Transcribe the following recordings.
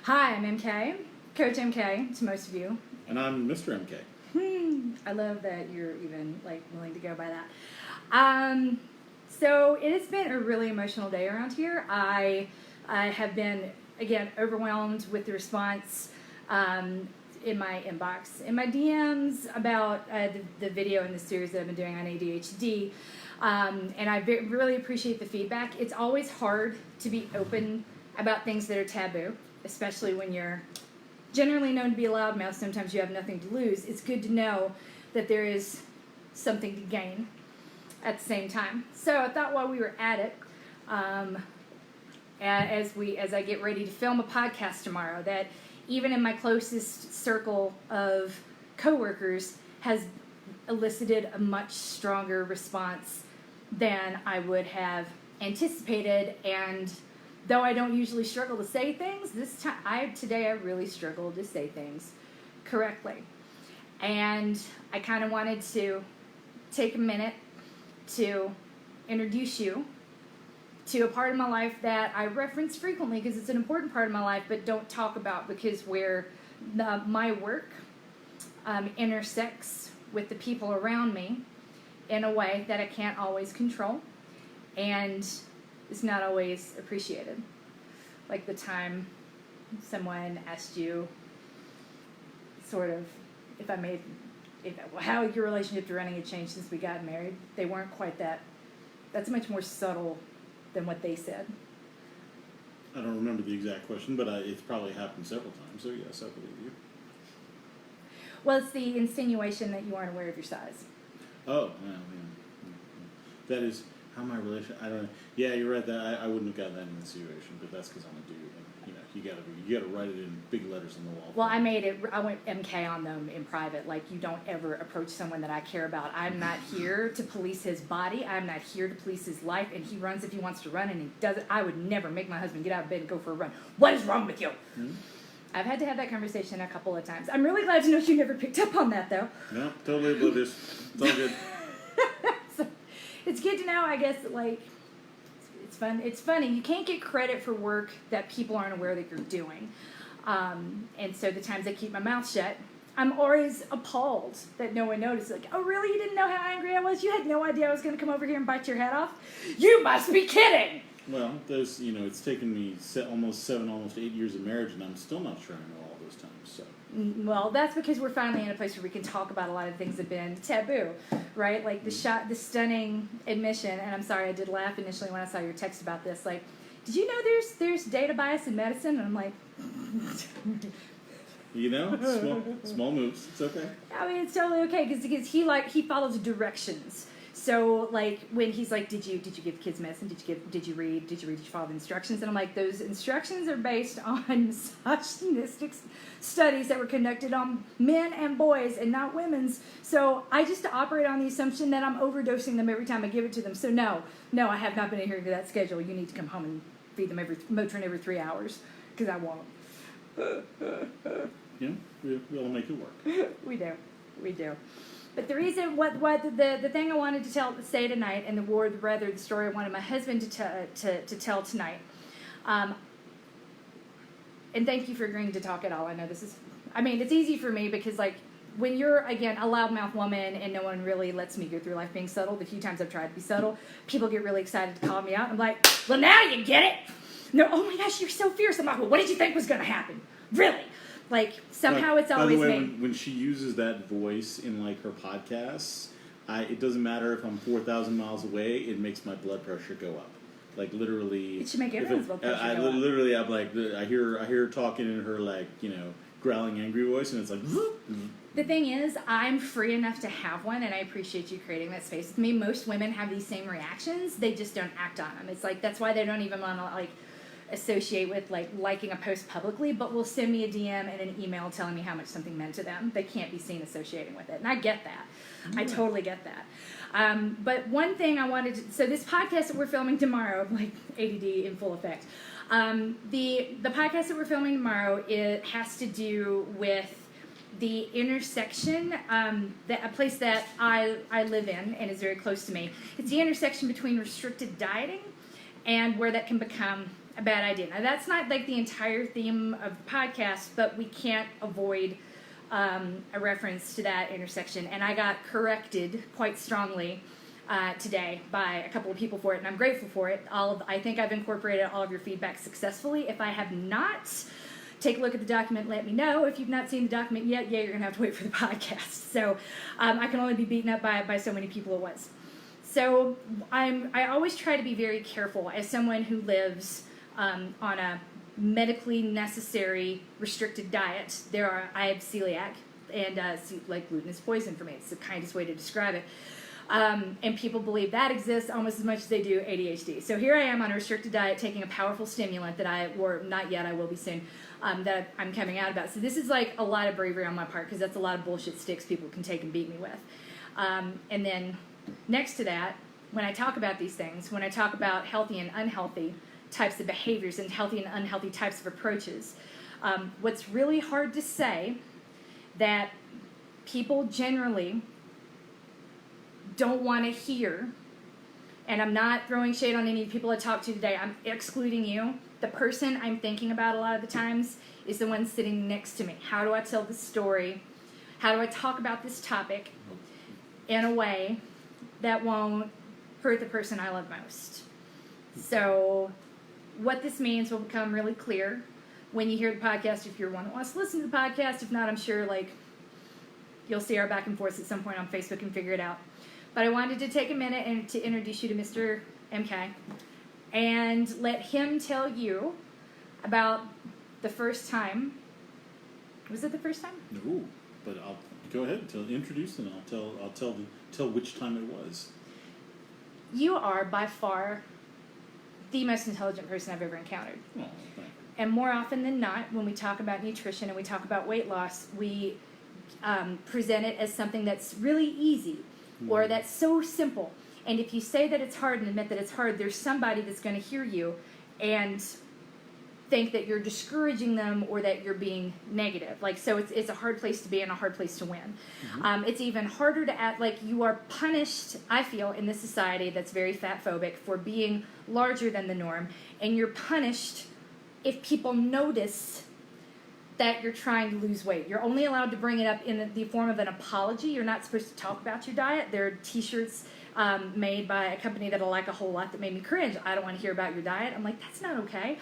Hi, I'm MK, Coach MK to most of you. And I'm Mr. MK. I love that you're even willing to go by that. So it has been a really emotional day around here. I have been again overwhelmed with the response in my inbox, in my DMs about the video and the series that I've been doing on ADHD. And I really appreciate the feedback. It's always hard to be open about things that are taboo, especially when you're generally known to be a loudmouth. Sometimes you have nothing to lose. It's good to know that there is something to gain at the same time. So I thought while we were at it, as I get ready to film a podcast tomorrow, that even in my closest circle of coworkers has elicited a much stronger response than I would have anticipated. And though I don't usually struggle to say things, today I really struggled to say things correctly. And I kind of wanted to take a minute to introduce you to a part of my life that I reference frequently because it's an important part of my life, but don't talk about because where my work intersects with the people around me in a way that I can't always control and is not always appreciated. Like the time someone asked you sort of how your relationship to running had changed since we got married. They weren't quite that. That's much more subtle than what they said. I don't remember the exact question, but it's probably happened several times, so yes, I believe you. Well, it's the insinuation that you aren't aware of your size. Oh, yeah. That is how my relationship. I don't know. Yeah, you're right. That I wouldn't have gotten that in this situation, but that's because I'm a dude. And, you gotta write it in big letters on the wall. Well, I went MK on them in private. Like, you don't ever approach someone that I care about. I'm not here to police his body. I'm not here to police his life. And he runs if he wants to run, and he doesn't. I would never make my husband get out of bed and go for a run. What is wrong with you? Mm-hmm. I've had to have that conversation a couple of times. I'm really glad to know you never picked up on that, though. No, totally oblivious. It's all good. So, it's good to know, I guess, it's fun. It's funny. You can't get credit for work that people aren't aware that you're doing. And so the times I keep my mouth shut, I'm always appalled that no one noticed. Like, oh, really? You didn't know how angry I was? You had no idea I was going to come over here and bite your head off? You must be kidding! Well, it's taken me almost 8 years of marriage, and I'm still not sure I know all those times. So. Well, that's because we're finally in a place where we can talk about a lot of things that have been taboo, right? Like the stunning admission, and I'm sorry, I did laugh initially when I saw your text about this. Like, did you know there's data bias in medicine? And I'm like, small moves. It's okay. I mean, it's totally okay because he follows directions. So, like, when he's like, did you give kids medicine? Did you read? Did you follow the instructions? And I'm like, those instructions are based on misogynistic studies that were conducted on men and boys and not women's. So I just operate on the assumption that I'm overdosing them every time I give it to them. So no, I have not been adhering to that schedule. You need to come home and feed them Motrin every 3 hours because I won't. Yeah, we all make it work. We do. But the reason, the thing I wanted to say tonight, and the story I wanted my husband to tell tonight, and thank you for agreeing to talk at all. I know it's easy for me because, like, when you're, again, a loudmouth woman and no one really lets me go through life being subtle, the few times I've tried to be subtle, people get really excited to call me out. I'm like, well, now you get it. No, oh my gosh, you're so fierce. I'm like, well, what did you think was going to happen? Really? Like, somehow it's always me. By the way, me. when she uses that voice in, like, her podcasts, it doesn't matter if I'm 4,000 miles away, it makes my blood pressure go up. Like, literally. It should make everyone's blood pressure go up. Literally, I'm like, I hear her talking in her, like, growling, angry voice, and it's like... The thing is, I'm free enough to have one, and I appreciate you creating that space with me. Most women have these same reactions. They just don't act on them. It's like, that's why they don't even want to, like, associate with, like, liking a post publicly, but will send me a DM and an email telling me how much something meant to them. They can't be seen associating with it, and I get that. I totally get that. But one thing I wanted to... So this podcast that we're filming tomorrow, like, ADD in full effect, the podcast that we're filming tomorrow, it has to do with the intersection, a place that I live in and is very close to me. It's the intersection between restricted dieting and where that can become a bad idea. Now, that's not like the entire theme of the podcast, but we can't avoid a reference to that intersection. And I got corrected quite strongly today by a couple of people for it, and I'm grateful for it. I think I've incorporated all of your feedback successfully. If I have not, take a look at the document, let me know. If you've not seen the document yet, you're going to have to wait for the podcast. So I can only be beaten up by so many people at once. So I always try to be very careful as someone who lives on a medically necessary restricted diet. I have celiac, and like gluten is poison for me. It's the kindest way to describe it. And people believe that exists almost as much as they do ADHD. So here I am on a restricted diet, taking a powerful stimulant or not yet, I will be soon, that I'm coming out about. So this is like a lot of bravery on my part, because that's a lot of bullshit sticks people can take and beat me with. And then next to that, when I talk about these things, when I talk about healthy and unhealthy types of behaviors and healthy and unhealthy types of approaches, what's really hard to say that people generally don't want to hear, and I'm not throwing shade on any people I talk to today, I'm excluding you. The person I'm thinking about a lot of the times is the one sitting next to me. How do I tell this story? How do I talk about this topic in a way that won't hurt the person I love most? So what this means will become really clear when you hear the podcast, if you're one that wants to listen to the podcast. If not, I'm sure you'll see our back and forth at some point on Facebook and figure it out. But I wanted to take a minute and to introduce you to Mr. MK and let him tell you about the first time. Was it the first time? No, but I'll go ahead and introduce, and I'll tell which time it was. You are by far the most intelligent person I've ever encountered. Oh, thank you. And more often than not, when we talk about nutrition and we talk about weight loss, we present it as something that's really easy, or that's so simple. And if you say that it's hard and admit that it's hard, there's somebody that's going to hear you and think that you're discouraging them or that you're being negative. So it's a hard place to be and a hard place to win. Mm-hmm. It's even harder to act like you are punished, I feel, in this society that's very fat phobic for being larger than the norm. And you're punished if people notice that you're trying to lose weight. You're only allowed to bring it up in the form of an apology. You're not supposed to talk about your diet. There are t-shirts made by a company that I like a whole lot that made me cringe. I don't want to hear about your diet. I'm like, that's not okay.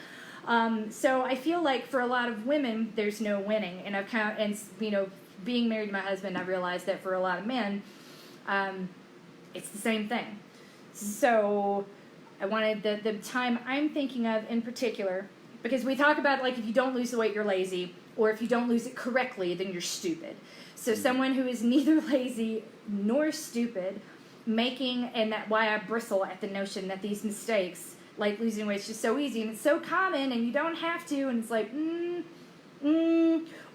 So I feel like for a lot of women, there's no winning. And being married to my husband, I realized that for a lot of men, it's the same thing. So I wanted the time I'm thinking of in particular, because we talk about if you don't lose the weight, you're lazy, or if you don't lose it correctly, then you're stupid. So someone who is neither lazy nor stupid, and that why I bristle at the notion that these mistakes, like losing weight, is just so easy and it's so common and you don't have to, and it's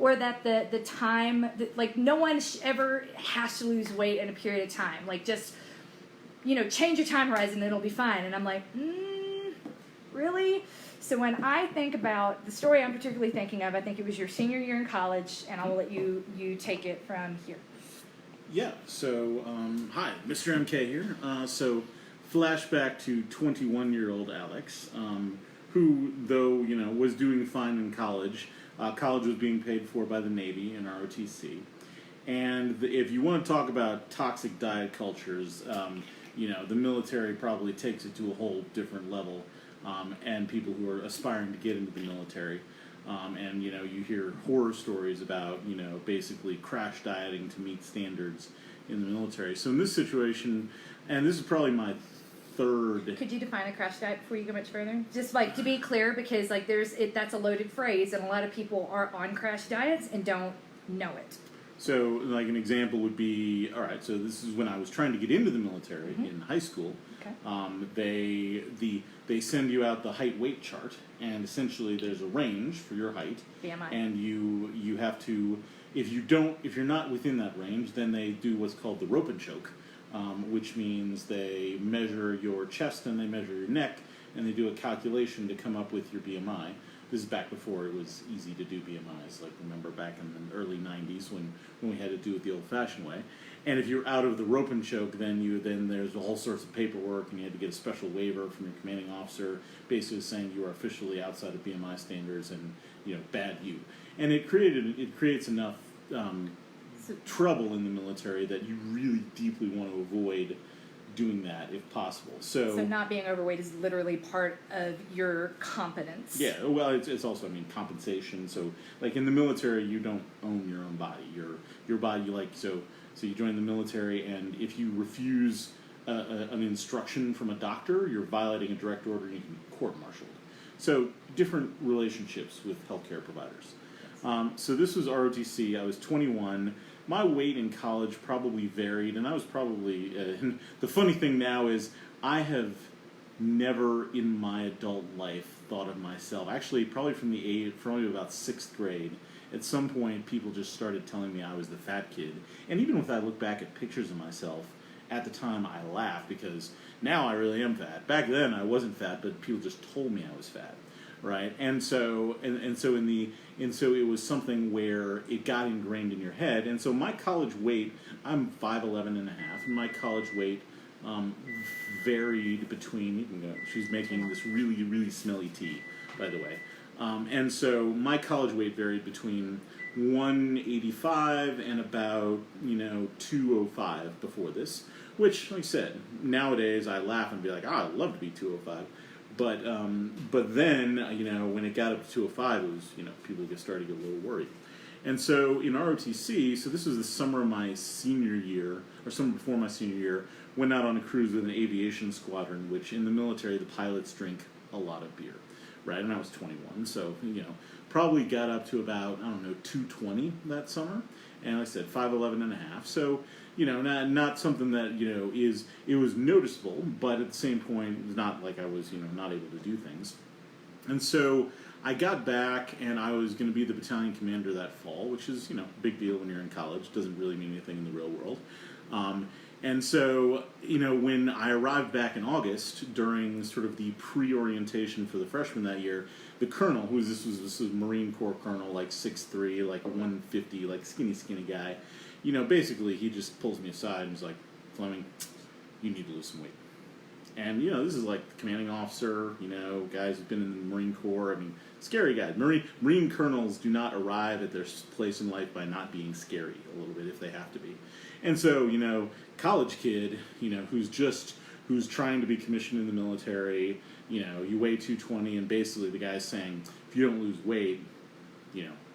or that the time, no one ever has to lose weight in a period of time. Just, change your time horizon and it'll be fine. And I'm like, really? So when I think about the story I'm particularly thinking of, I think it was your senior year in college, and I'll let you take it from here. Yeah, so, hi, Mr. MK here. So, flashback to 21-year-old Alex, who, though, was doing fine in college. College was being paid for by the Navy in ROTC. And if you want to talk about toxic diet cultures, the military probably takes it to a whole different level. And people who are aspiring to get into the military. And, you hear horror stories about, basically crash dieting to meet standards in the military. So in this situation, and this is probably my third... Could you define a crash diet before you go much further? Just, to be clear, because, that's a loaded phrase, and a lot of people are on crash diets and don't know it. So, an example would be, all right, so this is when I was trying to get into the military in high school. Okay. They send you out the height-weight chart, and essentially there's a range for your height. BMI. And you have to, if you're not within that range, then they do what's called the rope and choke, which means they measure your chest and they measure your neck, and they do a calculation to come up with your BMI. This is back before it was easy to do BMIs. Like, remember back in the early 90s when we had to do it the old-fashioned way. And if you're out of the rope and choke, then there's all sorts of paperwork, and you had to get a special waiver from your commanding officer, basically saying you are officially outside of BMI standards and, bad you. And it creates enough trouble in the military that you really deeply want to avoid doing that if possible. So not being overweight is literally part of your competence. Yeah, well, it's also, compensation. So, like, in the military, you don't own your own body. Your body, so you join the military, and if you refuse an instruction from a doctor, you're violating a direct order, and you can be court-martialed. So, different relationships with healthcare providers. So this was ROTC. I was 21. My weight in college probably varied, and I was probably... the funny thing now is I have never in my adult life thought of myself... Actually, probably from about 6th grade, at some point people just started telling me I was the fat kid. And even if I look back at pictures of myself, at the time I laugh because now I really am fat. Back then I wasn't fat, but people just told me I was fat. Right, and so it was something where it got ingrained in your head. And so my college weight, I'm 5'11 and a half, and my college weight varied between. She's making this really, really smelly tea, by the way. And so my college weight varied between 185 and about 205 before this. Which, like I said, nowadays I laugh and be like, I'd love to be 205. But then, when it got up to 205, it was, people started to get a little worried. And so in ROTC, so this was the summer of my senior year, or summer before my senior year, went out on a cruise with an aviation squadron, which in the military, the pilots drink a lot of beer, right? And I was 21, so, probably got up to about, 220 that summer. And like I said, 5'11 and a half. So, not something that, it was noticeable, but at the same point, it was not like I was, not able to do things. And so I got back, and I was going to be the battalion commander that fall, which is, a big deal when you're in college. Doesn't really mean anything in the real world. And so, when I arrived back in August, during sort of the pre-orientation for the freshmen that year, the colonel, this was Marine Corps colonel, like 6'3", like 150, like skinny guy, basically he just pulls me aside and he's like, Fleming, you need to lose some weight. And, this is like the commanding officer, guys who've been in the Marine Corps. Scary guys. Marine colonels do not arrive at their place in life by not being scary a little bit if they have to be. And so, college kid, who's trying to be commissioned in the military, you weigh 220, and basically the guy's saying, if you don't lose weight,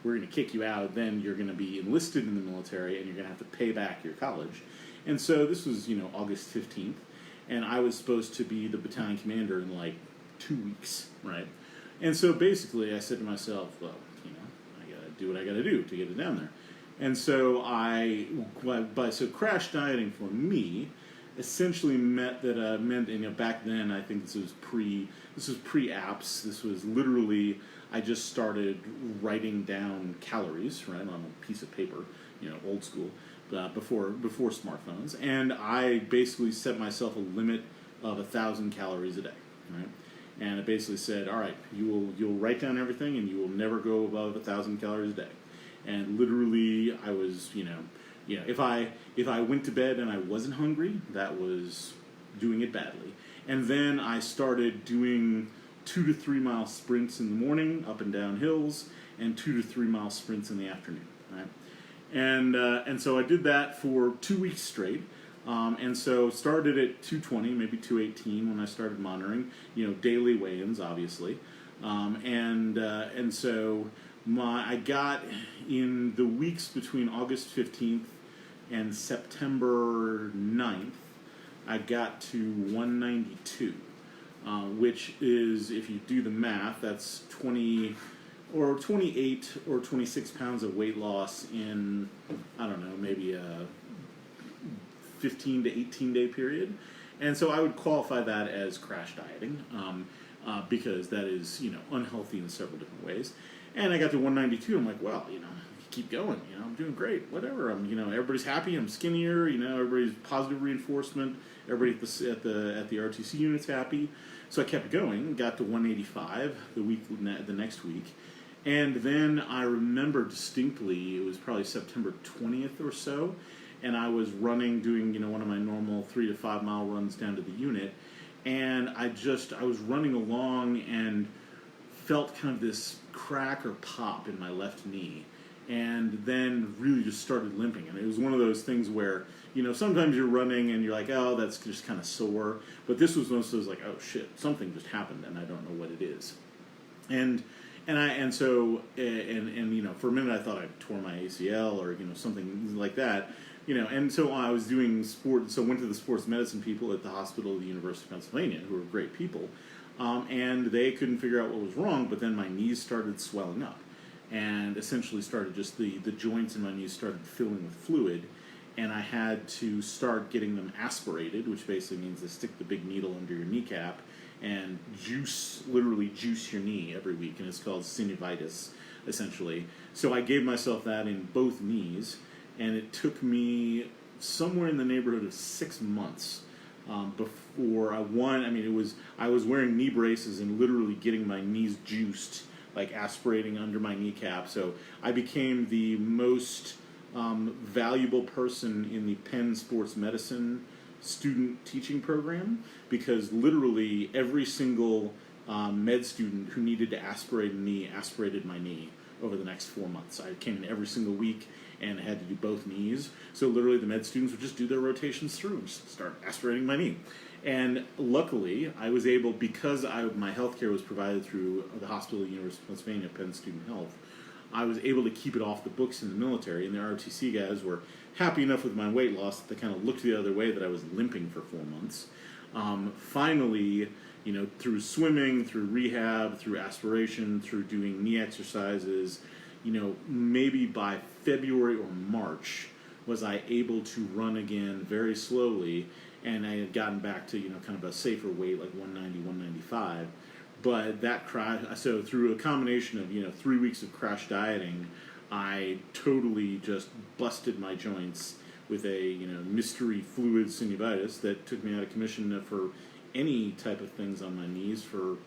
we're going to kick you out, then you're going to be enlisted in the military, and you're going to have to pay back your college. And so this was, August 15th, and I was supposed to be the battalion commander in, 2 weeks, right? And so basically I said to myself, well, I got to do what I got to do to get it down there. And so so crash dieting for me essentially meant, back then, I think this was pre-apps. This was literally, I just started writing down calories, right, on a piece of paper, old school, before smartphones. And I basically set myself a limit of 1,000 calories a day, right? And it basically said, all right, you'll write down everything, and you will never go above 1,000 calories a day. And literally, I was, if I went to bed and I wasn't hungry, that was doing it badly. And then I started doing 2 to 3 mile sprints in the morning, up and down hills, and 2 to 3 mile sprints in the afternoon. Right? And so I did that for 2 weeks straight. And so started at 220, maybe 218 when I started monitoring. Daily weigh-ins, obviously. And so I got in the weeks between August 15th and September 9th, I got to 192, which is, if you do the math, that's 28 or 26 pounds of weight loss in, maybe a 15 to 18 day period. And so I would qualify that as crash dieting, because that is, unhealthy in several different ways. And I got to 192. I'm like, well, keep going. I'm doing great. Whatever. Everybody's happy. I'm skinnier. Everybody's positive reinforcement. Everybody at the RTC unit's happy. So I kept going, got to 185 the next week, and then I remember distinctly, it was probably September 20th or so, and I was running, doing, one of my normal 3 to 5 mile runs down to the unit, and I was running along and felt kind of this crack or pop in my left knee, and then really just started limping. And it was one of those things where, sometimes you're running and you're like, oh, that's just kind of sore, but this was one of those like, oh shit, something just happened and I don't know what it is. So for a minute I thought I tore my ACL or something like that, and so I was doing sport. So went to the sports medicine people at the hospital at the University of Pennsylvania, who were great people, and they couldn't figure out what was wrong. But then my knees started swelling up, and essentially started just the joints in my knees started filling with fluid, and I had to start getting them aspirated, which basically means they stick the big needle under your kneecap and literally juice your knee every week, and it's called synovitis, essentially. So I gave myself that in both knees, and it took me somewhere in the neighborhood of 6 months before I was wearing knee braces and literally getting my knees juiced, like aspirating under my kneecap. So I became the most valuable person in the Penn Sports Medicine student teaching program, because literally every single med student who needed to aspirate a knee aspirated my knee over the next 4 months. I came in every single week and had to do both knees. So literally the med students would just do their rotations through and just start aspirating my knee. And luckily, I was able, because my health care was provided through the hospital at the University of Pennsylvania, Penn Student Health, I was able to keep it off the books in the military, and the ROTC guys were happy enough with my weight loss that they kind of looked the other way that I was limping for 4 months. Finally, through swimming, through rehab, through aspiration, through doing knee exercises, maybe by February or March was I able to run again very slowly, and I had gotten back to, kind of a safer weight, like 190, 195. But that crash, so through a combination of, 3 weeks of crash dieting, I totally just busted my joints with a, mystery fluid synovitis that took me out of commission for any type of things on my knees for,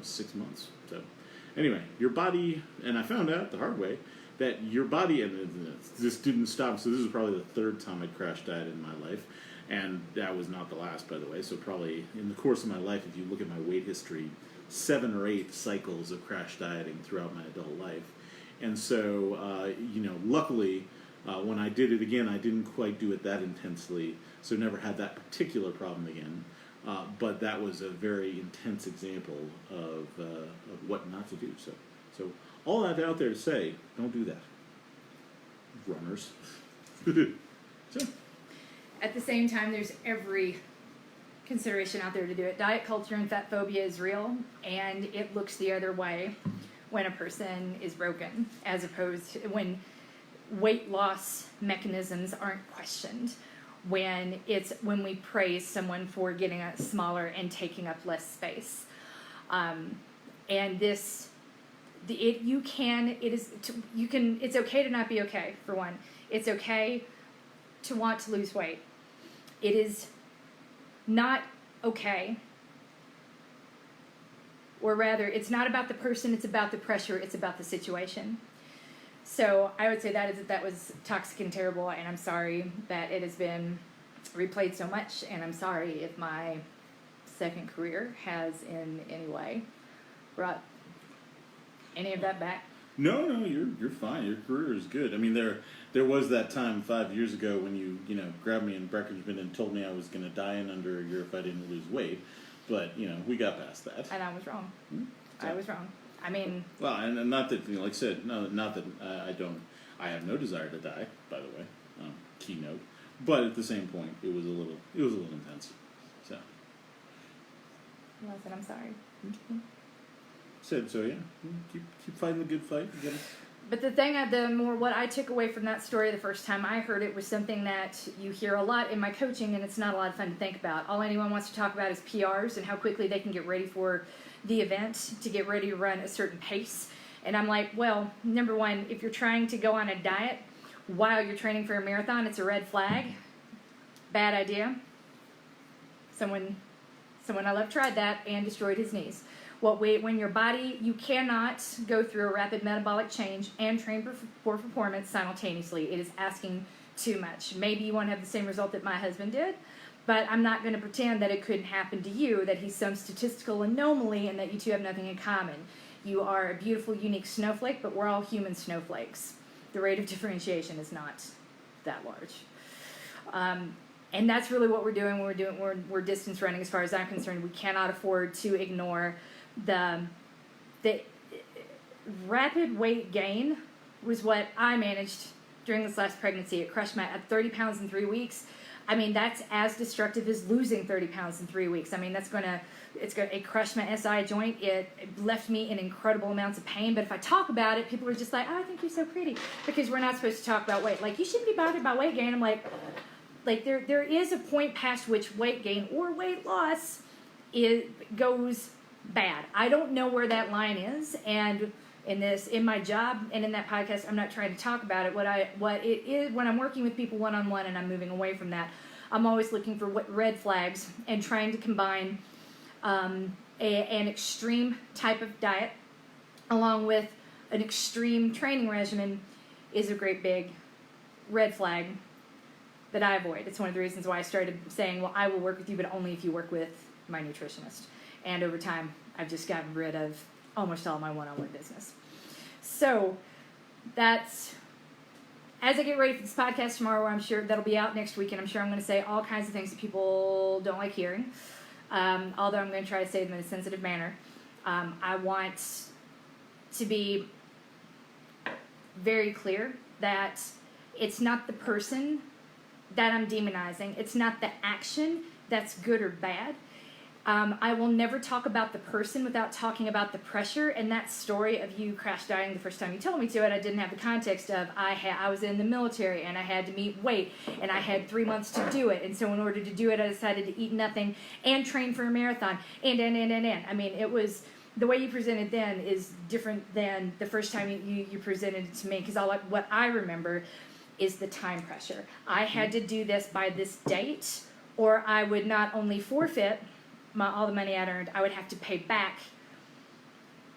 6 months. So anyway, your body, and I found out the hard way, that your body, and this didn't stop, so this is probably the third time I'd crash dieted in my life, and that was not the last, by the way. So probably in the course of my life, if you look at my weight history, 7 or 8 cycles of crash dieting throughout my adult life. And so, luckily, when I did it again, I didn't quite do it that intensely, so never had that particular problem again. But that was a very intense example of what not to do. So all that out there to say, don't do that, runners. So. At the same time, there's every consideration out there to do it. Diet culture and fat phobia is real, and it looks the other way when a person is broken, as opposed to when weight loss mechanisms aren't questioned, when we praise someone for getting smaller and taking up less space. It's okay to not be okay, for one. It's okay to want to lose weight. It is not okay, or rather, it's not about the person, it's about the pressure, it's about the situation. So I would say that was toxic and terrible, and I'm sorry that it has been replayed so much, and I'm sorry if my second career has in any way brought any of that back. No, you're fine. Your career is good. I mean, there was that time 5 years ago when you grabbed me in Breckenridge and told me I was going to die in under a year if I didn't lose weight. But we got past that. And I was wrong. So. I was wrong. I mean. Well, and not that like I said, not that I have no desire to die. By the way, keynote. But at the same point, it was a little intense. So. Well, I said I'm sorry. Mm-hmm. Said so, yeah. Keep fighting the good fight. But the thing, what I took away from that story the first time I heard it was something that you hear a lot in my coaching, and it's not a lot of fun to think about. All anyone wants to talk about is PRs and how quickly they can get ready for the event, to get ready to run a certain pace. And I'm like, well, number one, if you're trying to go on a diet while you're training for a marathon, it's a red flag. Bad idea. Someone Someone I love tried that and destroyed his knees. When your body, you cannot go through a rapid metabolic change and train for performance simultaneously. It is asking too much. Maybe you won't have the same result that my husband did, but I'm not going to pretend that it couldn't happen to you, that he's some statistical anomaly and that you two have nothing in common. You are a beautiful, unique snowflake, but we're all human snowflakes. The rate of differentiation is not that large. And that's really what we're doing when we're distance running. As far as I'm concerned, we cannot afford to ignore the rapid weight gain was what I managed during this last pregnancy. It crushed at 30 pounds in 3 weeks. I mean, that's as destructive as losing 30 pounds in 3 weeks. I mean, it crushed my SI joint. It left me in incredible amounts of pain. But if I talk about it, people are just like, oh, I think you're so pretty. Because we're not supposed to talk about weight. Like, you shouldn't be bothered by weight gain. I'm like there is a point past which weight gain or weight loss goes bad. I don't know where that line is. And in my job and in that podcast, I'm not trying to talk about it. What it is when I'm working with people one-on-one and I'm moving away from that, I'm always looking for red flags and trying to combine an extreme type of diet along with an extreme training regimen is a great big red flag that I avoid. It's one of the reasons why I started saying, well, I will work with you, but only if you work with my nutritionist. And over time, I've just gotten rid of almost all my one-on-one business. So that's, as I get ready for this podcast tomorrow, where I'm sure that'll be out next week, and I'm sure I'm going to say all kinds of things that people don't like hearing, although I'm going to try to say them in a sensitive manner. I want to be very clear that it's not the person that I'm demonizing. It's not the action that's good or bad. I will never talk about the person without talking about the pressure. And that story of you crash dieting the first time you told me to it, I didn't have the context of I was in the military and I had to meet weight and I had 3 months to do it. And so in order to do it, I decided to eat nothing and train for a marathon. And. I mean, it was the way you presented then is different than the first time you presented it to me, because what I remember is the time pressure. I had to do this by this date, or I would not only forfeit all the money I'd earned, I would have to pay back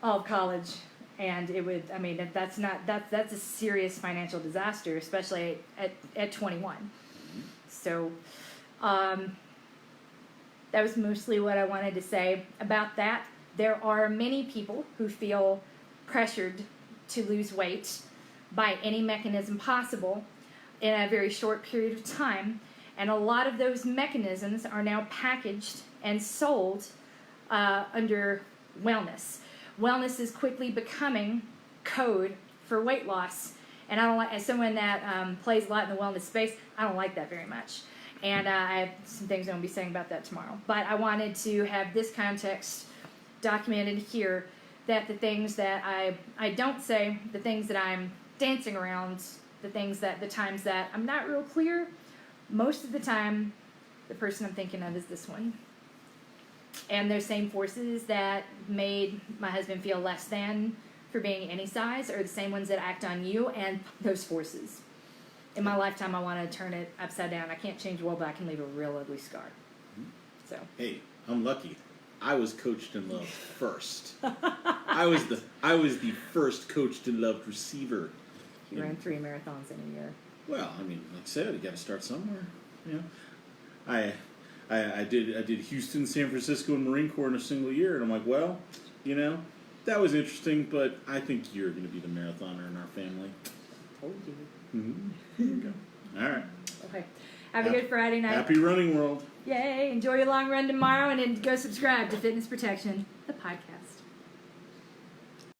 all of college, and it would. I mean, that's a serious financial disaster, especially at 21. So, that was mostly what I wanted to say about that. There are many people who feel pressured to lose weight by any mechanism possible in a very short period of time, and a lot of those mechanisms are now packaged and sold under wellness. Wellness is quickly becoming code for weight loss, and I don't like, as someone that plays a lot in the wellness space, I don't like that very much. And I have some things I'm going to be saying about that tomorrow. But I wanted to have this context documented here, that the things that I don't say, the things that I'm dancing around, the times that I'm not real clear, most of the time, the person I'm thinking of is this one. And those same forces that made my husband feel less than for being any size are the same ones that act on you, and those forces. In my lifetime, I want to turn it upside down. I can't change the world, but I can leave a real ugly scar. So. Hey, I'm lucky. I was coached and loved first. I was the first coached and loved receiver. You ran 3 marathons in a year. Well, I mean, like I said, you got to start somewhere. You know, I did Houston, San Francisco, and Marine Corps in a single year, and I'm like, well, you know, that was interesting, but I think you're going to be the marathoner in our family. Told you. Mm-hmm. There you go. All right. Okay. Have a good Friday night. Happy running, world. Yay. Enjoy your long run tomorrow, and then go subscribe to Fitness Protection, the podcast.